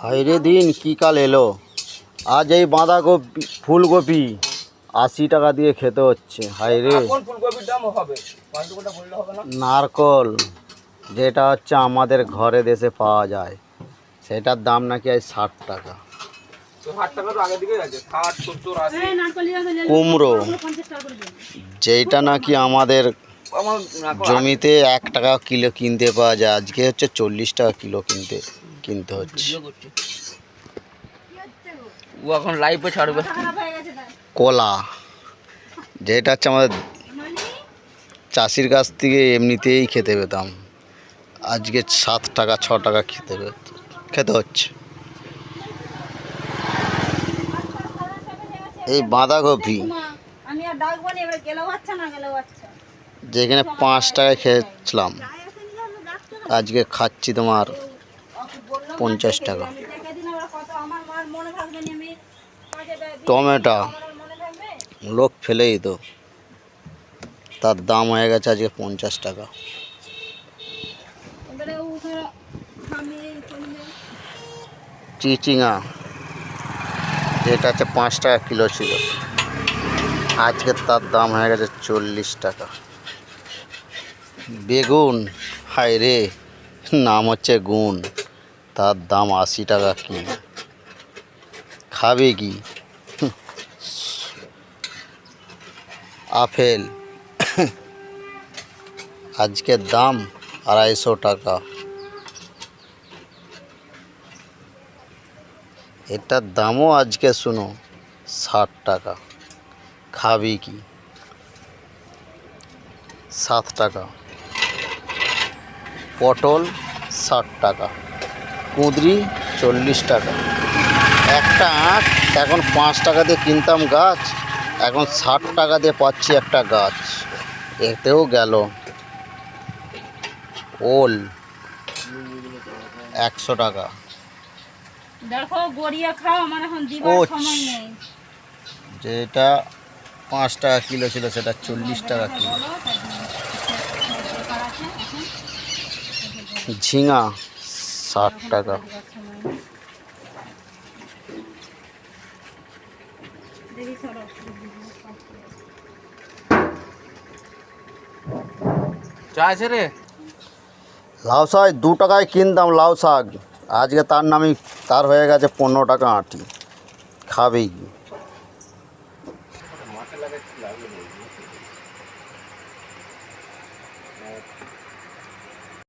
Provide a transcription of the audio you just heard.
হাইরে দিন কি কাল এলো। আজ এই বাঁধাকপি ফুলকপি 80 টাকা দিয়ে খেতে হচ্ছে। হাইরে নারকল যেটা হচ্ছে আমাদের ঘরে দেশে পাওয়া যায় সেটার দাম নাকি আজ 60 টাকা। কুমড়ো যেটা নাকি আমাদের জমিতে 1 টাকা কিলো কিনতে পাওয়া যায় আজকে হচ্ছে 40 টাকা কিলো কিনতে হচ্ছে। এখন লাইভে ছাড়বে। কলা যেটা হচ্ছে আমাদের চাষির কাছ থেকে এমনিতেই খেতে পেতাম আজকে 7 টাকা 6 টাকা খেতে হচ্ছে। এই বাঁধাকপি যেখানে 5 টাকায় খেয়েছিলাম আজকে খাচ্ছি তোমার 50 টাকা। টমেটো লোক ফেলেই তো, তার দাম হয়ে গেছে আজকে 50 টাকা। চিচিঙা যেটা হচ্ছে 5 টাকা কিলো ছিল আজকে তার দাম হয়ে গেছে 40 টাকা। বেগুন হায় রে নাম হচ্ছে গুণ, তার দাম 80 টাকা কিলো। খাবে কি? আপেল আজকের দাম 250 টাকা। এটার দামও আজকে শুনো 60 টাকা। খাবি কি? 7 টাকা। পটল 60 টাকা, কুঁদরি 40 টাকা। একটা আখ এখন 5 টাকা দিয়ে কিনতাম গাছ, এখন 60 টাকা দিয়ে পাচ্ছি একটা গাছ। এতেও গেল। ওল 100 টাকা। দেখো গড়িয়া খাও, আমার এখন দিবার সময় নেই। যেটা 5 টাকা কিলো ছিল সেটা 40 টাকা কিলো। ঝিঙা 60 টাকা। লাউ শাক 2 টাকায় কিনতাম লাউ শাক, আজকে তার হয়ে গেছে 15 টাকা আঁটি। খাবেই কি?